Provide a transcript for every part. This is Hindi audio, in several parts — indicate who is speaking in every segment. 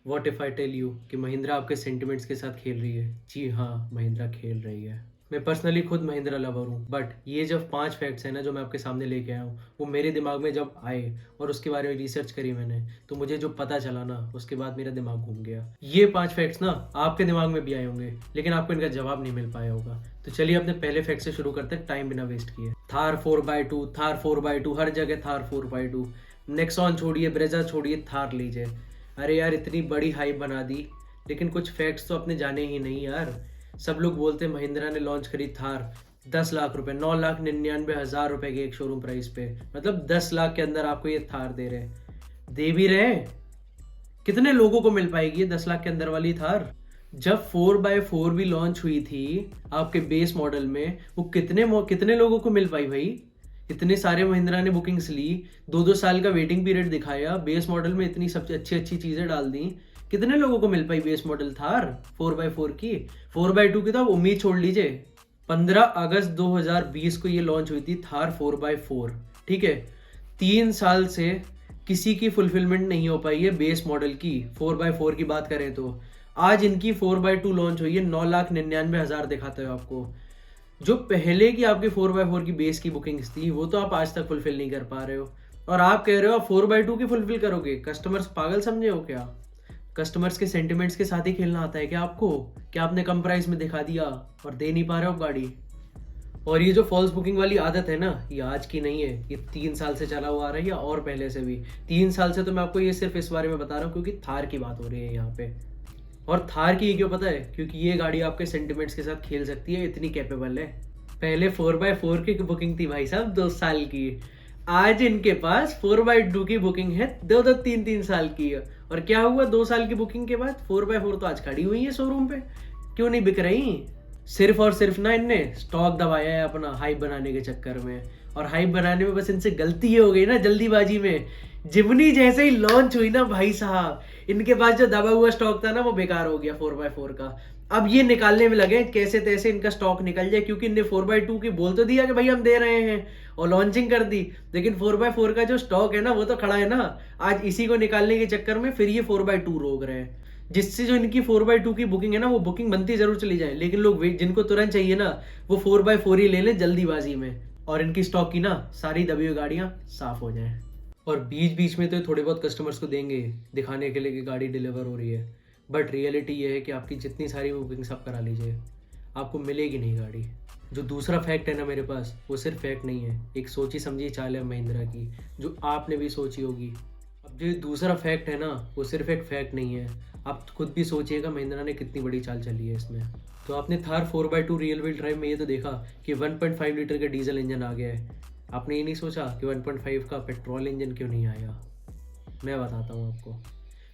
Speaker 1: What if I tell you कि महिंद्रा आपके सेंटिमेंट्स के साथ खेल रही है? जी हाँ, महिंद्रा खेल रही है। मैं पर्सनली खुद महिंद्रा लवर हूँ, बट ये जब 5 फैक्ट्स हैं ना जो मैं आपके सामने लेके आया हूँ, वो मेरे दिमाग में जब आए और उसके बारे में रिसर्च करी मैंने, तो मुझे जो पता चला ना, उसके बाद मेरा दिमाग घूम गया। ये 5 फैक्ट्स ना आपके दिमाग में भी आए होंगे, लेकिन आपको इनका जवाब नहीं मिल पाया होगा। तो चलिए अपने पहले फैक्ट से शुरू करते हैं, टाइम बिना वेस्ट किए। थार 4x2, थार 4x2, हर जगह थार 4x2। नेक्सॉन छोड़िए, ब्रेजा छोड़िए, थार लीजिए। अरे यार, इतनी बड़ी हाइप बना दी, लेकिन कुछ फैक्ट्स तो आपने जाने ही नहीं यार। सब लोग बोलते हैं महिंद्रा ने लॉन्च करी थार 10 लाख रुपए, 9,99,000 रुपए के एक शोरूम प्राइस पे। मतलब 10 लाख के अंदर आपको ये थार दे रहे हैं, दे भी रहे हैं। कितने लोगों को मिल पाएगी ये 10 लाख के अंदर वाली थार? जब 4x4 भी लॉन्च हुई थी आपके बेस मॉडल में, वो कितने लोगों को मिल पाई भाई? इतने सारे महिंद्रा ने बुकिंग्स ली, 2-2 साल का वेटिंग पीरियड दिखाया, बेस मॉडल में इतनी सब अच्छी अच्छी चीज़ें डाल दी। कितने लोगों को मिल Pi base model Thar 4x4 की? 4x2 की तो आप उम्मीद छोड़ लीजिए। 15 अगस्त 2020 को ये लॉन्च हुई थी थार 4x4। ठीक है, 3 साल से किसी की फुलफिलमेंट नहीं हो पाई है बेस मॉडल की। 4x4 की बात करें तो आज इनकी 4x2 लॉन्च हुई है, 9,99,000 दिखाते हो आपको। जो पहले की आपकी 4x4 की बेस की बुकिंग्स थी, वो तो आप आज तक फुलफिल नहीं कर पा रहे हो, और आप कह रहे हो आप 4x2 की फुलफिल करोगे। कस्टमर्स पागल समझे हो क्या? कस्टमर्स के सेंटिमेंट्स के साथ ही खेलना आता है क्या आपको? क्या आपने कम प्राइस में दिखा दिया और दे नहीं पा रहे हो गाड़ी? और ये जो फॉल्स बुकिंग वाली आदत है ना, ये आज की नहीं है, ये 3 साल से चला हुआ आ रहा है, या और पहले से भी। 3 साल से तो मैं आपको ये सिर्फ इस बारे में बता रहा हूँ क्योंकि थार की बात हो रही है यहाँ पे। और थार की ये क्यों पता है? क्योंकि ये गाड़ी आपके सेंटिमेंट्स के साथ खेल सकती है, इतनी कैपेबल है। पहले 4x4 की बुकिंग थी भाई साहब 2 साल की, आज इनके पास 4x2 की बुकिंग है 2-2, 3-3 साल की। और क्या हुआ 2 साल की बुकिंग के बाद? 4x4 तो आज खड़ी हुई है शोरूम पे, क्यों नहीं बिक रही? सिर्फ और सिर्फ ना इनने स्टॉक दबाया है अपना हाइप बनाने के चक्कर में। और हाइप बनाने में बस इनसे गलती ये हो गई ना जल्दीबाजी में, जिमनी जैसे ही लॉन्च हुई ना भाई साहब, इनके पास जो दबा हुआ स्टॉक था ना वो बेकार हो गया 4x4 का। अब ये निकालने में लगे कैसे तैसे इनका स्टॉक निकल जाए, क्योंकि इनने 4x2 की बोल तो दिया कि भाई हम दे रहे हैं और लॉन्चिंग कर दी, लेकिन 4x4 का जो स्टॉक है ना वो तो खड़ा है ना। आज इसी को निकालने के चक्कर में फिर ये 4x2 रोक रहे हैं, जिससे जो इनकी 4x2 की बुकिंग है ना, वो बुकिंग बनती जरूर चली जाए, लेकिन लोग जिनको तुरंत चाहिए ना, वो 4x4 ही ले लें जल्दीबाजी में, और इनकी स्टॉक की ना सारी दबी हुई गाड़ियां साफ हो जाएं। और बीच बीच में तो थोड़े बहुत कस्टमर्स को देंगे दिखाने के लिए कि गाड़ी डिलीवर हो रही है, बट रियलिटी ये है कि आपकी जितनी सारी बुकिंग्स आप करा लीजिए, आपको मिलेगी नहीं गाड़ी। जो दूसरा फैक्ट है ना मेरे पास, वो सिर्फ फैक्ट नहीं है, एक सोची समझी चाल है महिंद्रा की, जो आपने भी सोची होगी। अब जो दूसरा फैक्ट है ना, वो सिर्फ एक फैक्ट नहीं है, आप खुद भी सोचिएगा महिंद्रा ने कितनी बड़ी चाल चली है इसमें। तो आपने Thar 4x2 real wheel drive में ये तो देखा कि 1.5 लीटर का डीजल इंजन आ गया है, आपने ये नहीं सोचा कि 1.5 का पेट्रोल इंजन क्यों नहीं आया? मैं बताता हूँ आपको।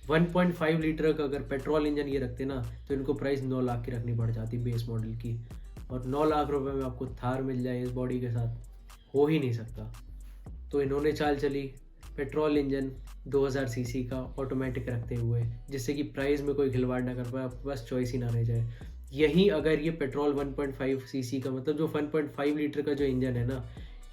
Speaker 1: 1.5 लीटर का अगर पेट्रोल इंजन ये रखते ना, तो इनको प्राइस 9 लाख की रखनी पड़ जाती बेस मॉडल की, और 9 लाख रुपए में आपको थार मिल जाए इस बॉडी के साथ, हो ही नहीं सकता। तो इन्होंने चाल चली पेट्रोल इंजन 2000 सीसी का ऑटोमेटिक रखते हुए, जिससे कि प्राइस में कोई खिलवाड़ ना कर पाए, बस चॉइस ही ना रह जाए। यहीं अगर ये पेट्रोल 1.5 सीसी का, मतलब जो 1.5 लीटर का जो इंजन है ना,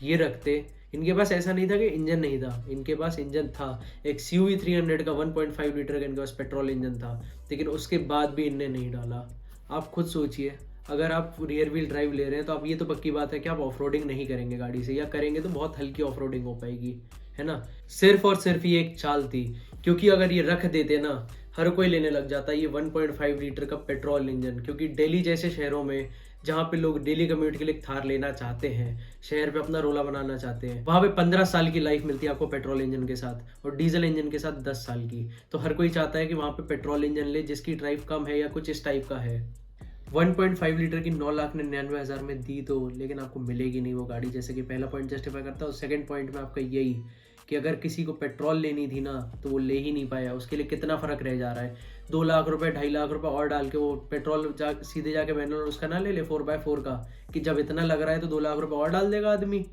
Speaker 1: ये रखते, इनके पास ऐसा नहीं था कि इंजन नहीं था, इनके पास इंजन था। एक CUV 300 का 1.5 लीटर का इनके पास पेट्रोल इंजन था, लेकिन उसके बाद भी इनने नहीं डाला। आप खुद सोचिए, अगर आप रियर व्हील ड्राइव ले रहे हैं तो आप, ये तो पक्की बात है कि आप ऑफ रोडिंग नहीं करेंगे गाड़ी से, या करेंगे तो बहुत हल्की ऑफ रोडिंग हो पाएगी, है ना। सिर्फ और सिर्फ ये एक चाल थी, क्योंकि अगर ये रख देते ना, हर कोई लेने लग जाता ये 1.5 लीटर का पेट्रोल इंजन, क्योंकि दिल्ली जैसे शहरों में जहाँ पे लोग डेली कम्यूट के लिए थार लेना चाहते हैं, शहर पे अपना रोला बनाना चाहते हैं, वहाँ पे 15 साल की लाइफ मिलती है आपको पेट्रोल इंजन के साथ, और डीजल इंजन के साथ 10 साल की। तो हर कोई चाहता है कि वहाँ पे पेट्रोल इंजन ले जिसकी ड्राइव कम है या कुछ इस टाइप का है। 1.5 लीटर की 9,99,000 में दी तो, लेकिन आपको मिलेगी नहीं वो गाड़ी, जैसे कि पहला पॉइंट जस्टिफाई करता है। और सेकंड पॉइंट में आपका यही कि अगर किसी को पेट्रोल लेनी थी ना, तो वो ले ही नहीं पाया, उसके लिए कितना फ़र्क रह जा रहा है। 2 लाख रुपए 2.5 लाख रुपए और डाल के वो पेट्रोल सीधे जाके मैनुअल उसका ना ले ले 4x4 का, कि जब इतना लग रहा है तो 2 लाख रुपए और डाल देगा आदमी।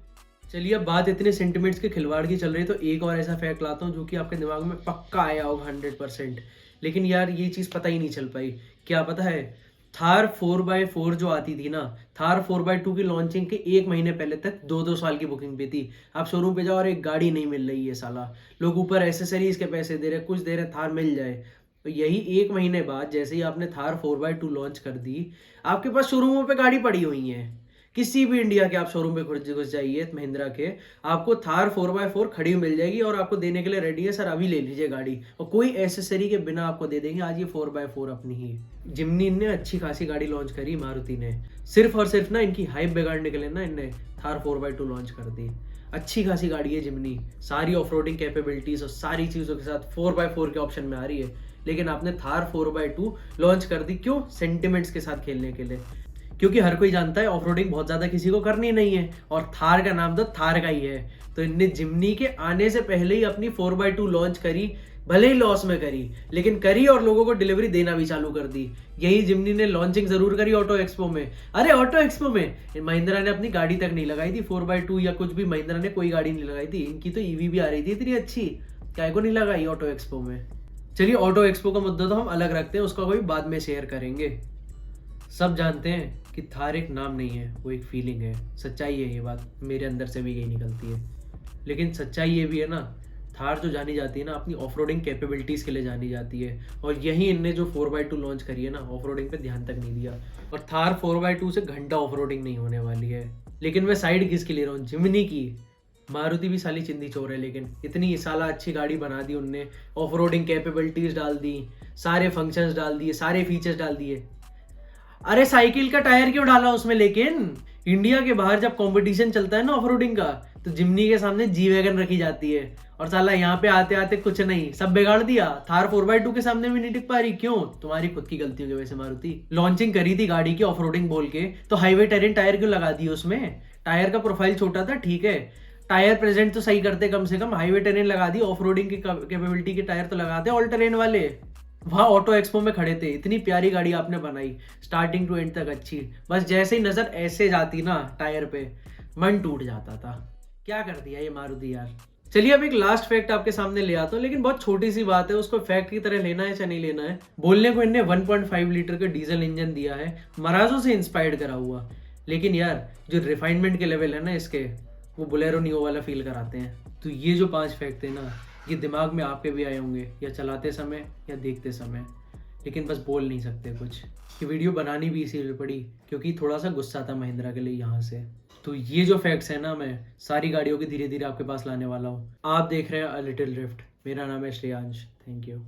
Speaker 1: चलिए, अब बात इतने सेंटिमेंट्स के खिलवाड़ की चल रही है, तो एक और ऐसा फैक्ट लाता हूँ जो कि आपके दिमाग में पक्का आया होगा 100%, लेकिन यार ये चीज़ पता ही नहीं चल पाई। क्या पता है? थार 4x4 जो आती थी ना, थार 4x2 की लॉन्चिंग के 1 महीने पहले तक 2-2 साल की बुकिंग पे थी। आप शोरूम पे जाओ और एक गाड़ी नहीं मिल रही है साला, लोग ऊपर एसेसरीज के पैसे दे रहे, कुछ दे रहे, थार मिल जाए। तो यही 1 महीने बाद जैसे ही आपने थार 4x2 लॉन्च कर दी, आपके पास शोरूमों पे गाड़ी पड़ी हुई है। किसी भी इंडिया के आप शोरूम पे घुस जाइए महिंद्रा के, आपको थार 4x4 खड़ी हुई मिल जाएगी और आपको देने के लिए रेडी है, सर अभी ले लीजिए गाड़ी, और कोई एक्सेसरी के बिना आपको दे देंगे। आज ये 4x4 अपनी ही है। जिमनी ने अच्छी खासी गाड़ी लॉन्च करी मारुति ने, सिर्फ और सिर्फ ना इनकी हाइप बिगाड़ने के लिए ना इनने थार 4x2 लॉन्च कर दी। अच्छी खासी गाड़ी है जिमनी, सारी ऑफ रोडिंग कैपेबिलिटीज और सारी चीज़ों के साथ 4x4 के ऑप्शन में आ रही है। लेकिन आपने थार 4x2 लॉन्च कर दी, क्यों? सेंटिमेंट्स के साथ खेलने के लिए। क्योंकि हर कोई जानता है ऑफ रोडिंग बहुत ज़्यादा किसी को करनी नहीं है, और थार का नाम तो थार का ही है। तो इनने जिमनी के आने से पहले ही अपनी 4x2 लॉन्च करी, भले ही लॉस में करी, लेकिन करी और लोगों को डिलीवरी देना भी चालू कर दी। यही जिमनी ने लॉन्चिंग जरूर करी ऑटो एक्सपो में। अरे ऑटो एक्सपो में महिंद्रा ने अपनी गाड़ी तक नहीं लगाई थी 4x2, या कुछ भी महिंद्रा ने कोई गाड़ी नहीं लगाई थी। इनकी तो ईवी भी आ रही थी इतनी अच्छी, क्या को नहीं लगाई ऑटो एक्सपो में। चलिए ऑटो एक्सपो का मुद्दा तो हम अलग रखते हैं, उसका कोई बाद में शेयर करेंगे। सब जानते हैं कि थार एक नाम नहीं है, वो एक फीलिंग है। सच्चाई है, ये बात मेरे अंदर से भी यही निकलती है। लेकिन सच्चाई ये भी है ना, थार जो जानी जाती है ना अपनी ऑफ रोडिंग कैपेबिलिटीज़ के लिए जानी जाती है, और यही इनने जो 4x2 लॉन्च करी है ना, ऑफ रोडिंग पर ध्यान तक नहीं दिया। और थार 4x2 से घंटा ऑफ रोडिंग नहीं होने वाली है। लेकिन मैं साइड किसकी ले रहा हूँ? जिमनी की। मारुति भी साली चिंदी चोर है, लेकिन इतनी साला अच्छी गाड़ी बना दी उनने, ऑफ रोडिंग कैपेबिलिटीज़ डाल दी, सारे फंक्शंस डाल दिए, सारे फीचर्स डाल दिए। अरे साइकिल का टायर क्यों डाला उसमें? लेकिन इंडिया के बाहर जब कंपटीशन चलता है ना ऑफ रोडिंग का, तो जिमनी के सामने जी वैगन रखी जाती है, और साला यहाँ पे आते आते कुछ नहीं, सब बिगाड़ दिया। थार 4x2 के सामने भी नहीं टिक पा रही, क्यों? तुम्हारी खुद की गलतियों की वजह से। मारुति लॉन्चिंग करी थी गाड़ी की ऑफ रोडिंग बोल के, तो हाईवे टेरेन टायर क्यों लगा दिए उसमें? टायर का प्रोफाइल छोटा था, ठीक है, टायर प्रेजेंट तो सही करते कम से कम। हाईवे टेरेन लगा दी, ऑफ रोडिंग की कैपेबिलिटी के टायर तो लगाते ऑल टेरेन वाले। वहाँ ऑटो एक्सपो में खड़े थे, इतनी प्यारी गाड़ी आपने बनाई, स्टार्टिंग टू एंड तक अच्छी, बस जैसे ही नजर ऐसे जाती ना टायर पे, मन टूट जाता था। क्या कर दिया ये मारुति यार। चलिए अब एक लास्ट फैक्ट आपके सामने ले आता हूँ, लेकिन बहुत छोटी सी बात है, उसको फैक्ट की तरह लेना है या नहीं लेना है। बोलने को इनने 1.5 लीटर का डीजल इंजन दिया है, मराजो से इंस्पायर्ड करा हुआ, लेकिन यार जो रिफाइनमेंट के लेवल है ना इसके, वो बोलेरो नियो वाला फील कराते हैं। तो ये जो 5 फैक्ट है ना, ये दिमाग में आपके भी आए होंगे, या चलाते समय या देखते समय, लेकिन बस बोल नहीं सकते कुछ। ये वीडियो बनानी भी इसीलिए पड़ी क्योंकि थोड़ा सा गुस्सा था महिंद्रा के लिए यहाँ से। तो ये जो फैक्ट्स है ना, मैं सारी गाड़ियों के धीरे धीरे आपके पास लाने वाला हूँ। आप देख रहे हैं अ लिटिल ड्रिफ्ट। मेरा नाम है श्रेयांश। Thank you.